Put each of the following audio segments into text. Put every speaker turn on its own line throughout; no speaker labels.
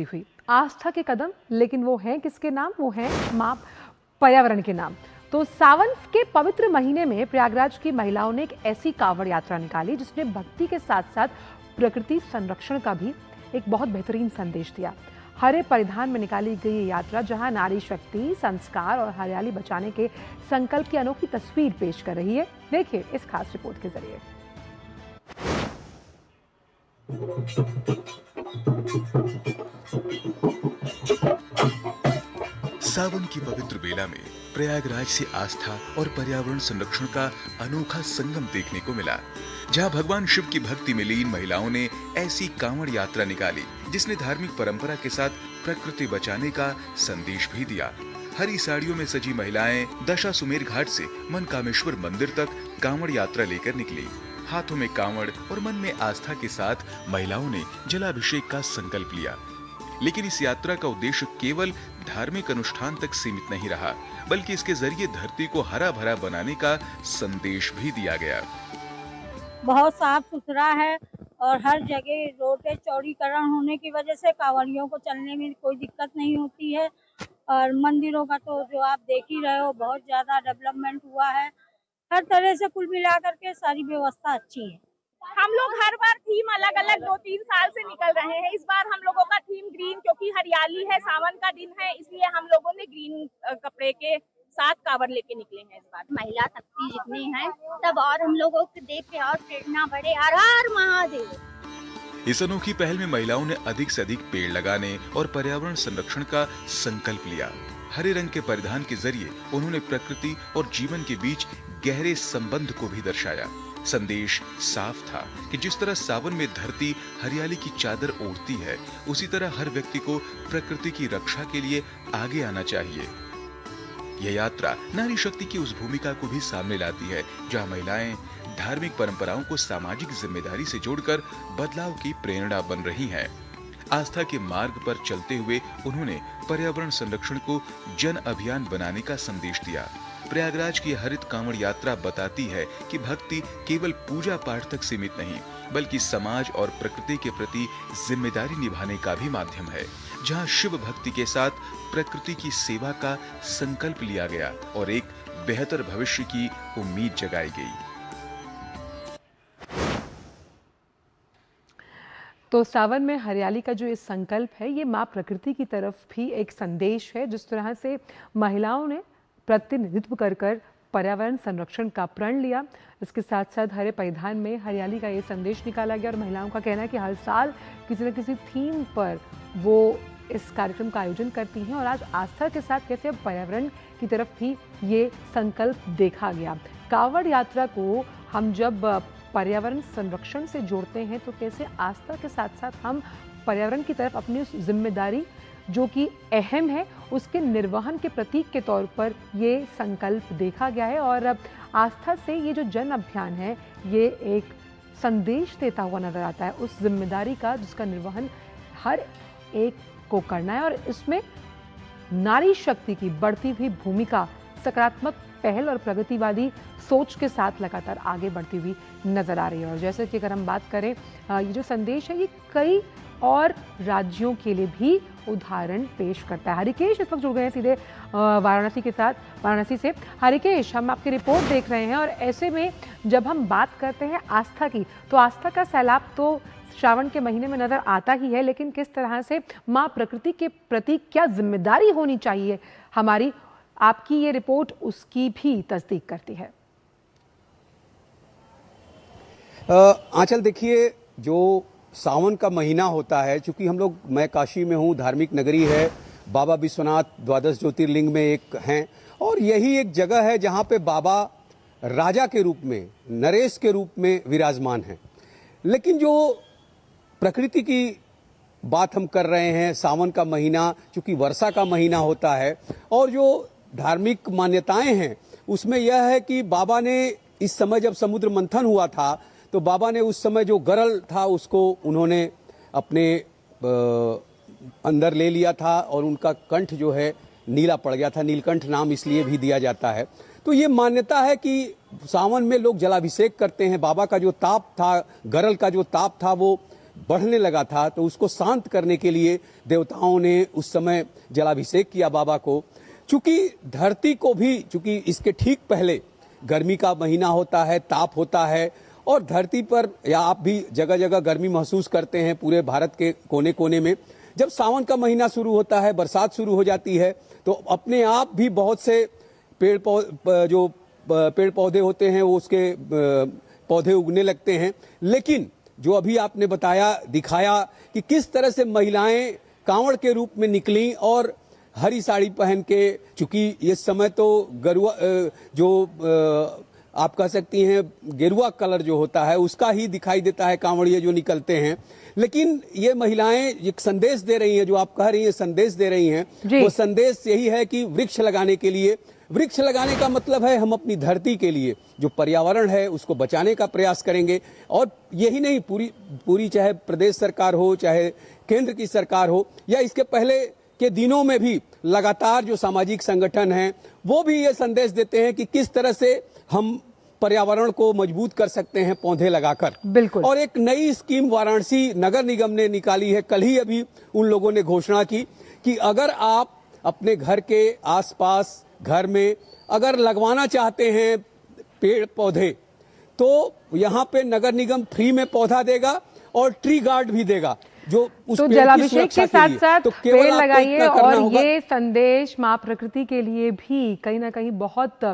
हुई आस्था के कदम, लेकिन वो है किसके नाम? वो है मां पर्यावरण के नाम। तो सावन के पवित्र महीने में प्रयागराज की महिलाओं ने एक ऐसी कांवड़ यात्रा निकाली जिसने भक्ति के साथ साथ प्रकृति संरक्षण का भी एक बहुत बेहतरीन संदेश दिया। हरे परिधान में निकाली गई ये यात्रा जहां नारी शक्ति, संस्कार और हरियाली बचाने के संकल्प की अनोखी तस्वीर पेश कर रही है। देखिए इस खास रिपोर्ट के जरिए।
सावन की पवित्र बेला में प्रयागराज से आस्था और पर्यावरण संरक्षण का अनोखा संगम देखने को मिला, जहां भगवान शिव की भक्ति में लीन महिलाओं ने ऐसी कांवड़ यात्रा निकाली जिसने धार्मिक परंपरा के साथ प्रकृति बचाने का संदेश भी दिया। हरी साड़ियों में सजी महिलाएं दशाश्वमेध घाट से मनकामेश्वर मंदिर तक कांवड़ यात्रा लेकर निकली। हाथों में कांवड़ और मन में आस्था के साथ महिलाओं ने जलाभिषेक का संकल्प लिया। लेकिन इस यात्रा का उद्देश्य केवल धार्मिक अनुष्ठान तक सीमित नहीं रहा, बल्कि इसके जरिए धरती को हरा भरा बनाने का संदेश भी दिया गया।
बहुत साफ सुथरा है और हर जगह रोडें चौड़ीकरण होने की वजह से कांवड़ियों को चलने में कोई दिक्कत नहीं होती है। और मंदिरों का तो जो आप देख ही रहे हो, बहुत ज्यादा डेवलपमेंट हुआ है। हर तरह से कुल मिलाकर के सारी व्यवस्था अच्छी है।
हम लोग हर बार थीम अलग अलग 2-3 साल से निकल रहे हैं। इस बार हम लोगों का थीम ग्रीन, क्योंकि हरियाली है, सावन का दिन है, इसलिए हम लोगों ने ग्रीन कपड़े के साथ कांवड़ लेके निकले हैं। इस बार
महिला शक्ति जितनी है तब और हम लोगों को देख के और प्रेरणा बढ़े। हर हर महादेव।
इस अनोखी पहल में महिलाओं ने अधिक से अधिक पेड़ लगाने और पर्यावरण संरक्षण का संकल्प लिया। हरे रंग के परिधान के जरिए उन्होंने प्रकृति और जीवन के बीच गहरे संबंध को भी दर्शाया। संदेश साफ था कि जिस तरह सावन में धरती हरियाली की चादर ओढ़ती है, उसी तरह हर व्यक्ति को प्रकृति की रक्षा के लिए आगे आना चाहिए। यह यात्रा नारी शक्ति की उस भूमिका को भी सामने लाती है जहां महिलाएं धार्मिक परंपराओं को सामाजिक जिम्मेदारी से जोड़कर बदलाव की प्रेरणा बन रही हैं। आस्था के मार्ग पर चलते हुए उन्होंने पर्यावरण संरक्षण को जन अभियान बनाने का संदेश दिया। प्रयागराज की हरित कांवड़ यात्रा बताती है कि भक्ति केवल पूजा पाठ तक सीमित नहीं, बल्कि समाज और प्रकृति के प्रति जिम्मेदारी निभाने का भी माध्यम है, जहां शिव भक्ति के साथ प्रकृति की सेवा का संकल्प लिया गया और एक बेहतर भविष्य की उम्मीद जगाई गई।
तो सावन में हरियाली का जो ये संकल्प है, ये माँ प्रकृति की तरफ भी एक संदेश है। जिस तरह से महिलाओं ने प्रतिनिधित्व कर पर्यावरण संरक्षण का प्रण लिया, इसके साथ साथ हरे परिधान में हरियाली का ये संदेश निकाला गया। और महिलाओं का कहना है कि हर साल किसी न किसी थीम पर वो इस कार्यक्रम का आयोजन करती हैं और आज आस्था के साथ कैसे पर्यावरण की तरफ भी ये संकल्प देखा गया। कांवड़ यात्रा को हम जब पर्यावरण संरक्षण से जोड़ते हैं तो कैसे आस्था के साथ साथ हम पर्यावरण की तरफ अपनी उस जिम्मेदारी जो कि अहम है उसके निर्वहन के प्रतीक के तौर पर ये संकल्प देखा गया है। और आस्था से ये जो जन अभियान है ये एक संदेश देता हुआ नजर आता है उस जिम्मेदारी का जिसका निर्वहन हर एक को करना है। और इसमें नारी शक्ति की बढ़ती हुई भूमिका सकारात्मक पहल और प्रगतिवादी सोच के साथ लगातार आगे बढ़ती हुई नजर आ रही है। और जैसे कि अगर हम बात करें, ये जो संदेश है ये कई और राज्यों के लिए भी उदाहरण पेश करता है। हरिकेश इस वक्त जुड़ गए हैं सीधे वाराणसी के साथ। वाराणसी से हरिकेश, हम आपकी रिपोर्ट देख रहे हैं और ऐसे में जब हम बात करते हैं आस्था की, तो आस्था का सैलाब तो श्रावण के महीने में नजर आता ही है, लेकिन किस तरह से माँ प्रकृति के प्रति क्या जिम्मेदारी होनी चाहिए हमारी, आपकी ये रिपोर्ट उसकी भी तस्दीक करती है।
आंचल, देखिए जो सावन का महीना होता है, चूंकि हम लोग, मैं काशी में हूँ, धार्मिक नगरी है, बाबा विश्वनाथ द्वादश ज्योतिर्लिंग में एक हैं और यही एक जगह है जहाँ पे बाबा राजा के रूप में, नरेश के रूप में विराजमान हैं। लेकिन जो प्रकृति की बात हम कर रहे हैं, सावन का महीना चूंकि वर्षा का महीना होता है और जो धार्मिक मान्यताएं हैं उसमें यह है कि बाबा ने इस समय जब समुद्र मंथन हुआ था तो बाबा ने उस समय जो गरल था उसको उन्होंने अपने अंदर ले लिया था और उनका कंठ जो है नीला पड़ गया था। नीलकंठ नाम इसलिए भी दिया जाता है। तो ये मान्यता है कि सावन में लोग जलाभिषेक करते हैं। बाबा का जो ताप था, गरल का जो ताप था, वो बढ़ने लगा था, तो उसको शांत करने के लिए देवताओं ने उस समय जलाभिषेक किया बाबा को। चूंकि धरती को भी, चूंकि इसके ठीक पहले गर्मी का महीना होता है, ताप होता है, और धरती पर या आप भी जगह जगह गर्मी महसूस करते हैं पूरे भारत के कोने कोने में। जब सावन का महीना शुरू होता है, बरसात शुरू हो जाती है, तो अपने आप भी बहुत से पेड़ पौधे होते हैं वो उसके पौधे उगने लगते हैं। लेकिन जो अभी आपने बताया, दिखाया कि किस तरह से महिलाएं कांवड़ के रूप में निकली और हरी साड़ी पहन के, चूंकि ये समय तो गरुआ आप कह सकती हैं गेरुआ कलर जो होता है उसका ही दिखाई देता है कांवड़िए जो निकलते हैं। लेकिन ये महिलाएं एक संदेश दे रही हैं, जो आप कह रही हैं संदेश दे रही हैं, वो संदेश यही है कि वृक्ष लगाने के लिए, वृक्ष लगाने का मतलब है हम अपनी धरती के लिए जो पर्यावरण है उसको बचाने का प्रयास करेंगे। और यही नहीं, पूरी चाहे प्रदेश सरकार हो, चाहे केंद्र की सरकार हो, या इसके पहले के दिनों में भी लगातार जो सामाजिक संगठन हैं वो भी ये संदेश देते हैं कि किस तरह से हम पर्यावरण को मजबूत कर सकते हैं पौधे लगाकर।
बिल्कुल।
और एक नई स्कीम वाराणसी नगर निगम ने निकाली है, कल ही अभी उन लोगों ने घोषणा की कि अगर आप अपने घर के आसपास, घर में अगर लगवाना चाहते हैं पेड़ पौधे, तो यहाँ पे नगर निगम फ्री में पौधा देगा और ट्री गार्ड भी देगा। जो उस
तो जलाभिषेक के साथ साथ पेड़ लगाइए, और ये संदेश माँ प्रकृति के लिए भी कहीं ना कहीं बहुत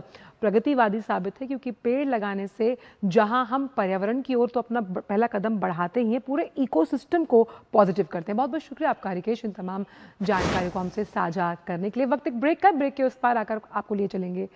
प्रगतिवादी साबित है, क्योंकि पेड़ लगाने से जहां हम पर्यावरण की ओर तो अपना पहला कदम बढ़ाते ही हैं, पूरे इकोसिस्टम को पॉजिटिव करते हैं। बहुत बहुत शुक्रिया आपका हरिकेश, इन तमाम जानकारी को हमसे साझा करने के लिए। वक्त एक ब्रेक का, ब्रेक के उस पार आकर आपको लिए चलेंगे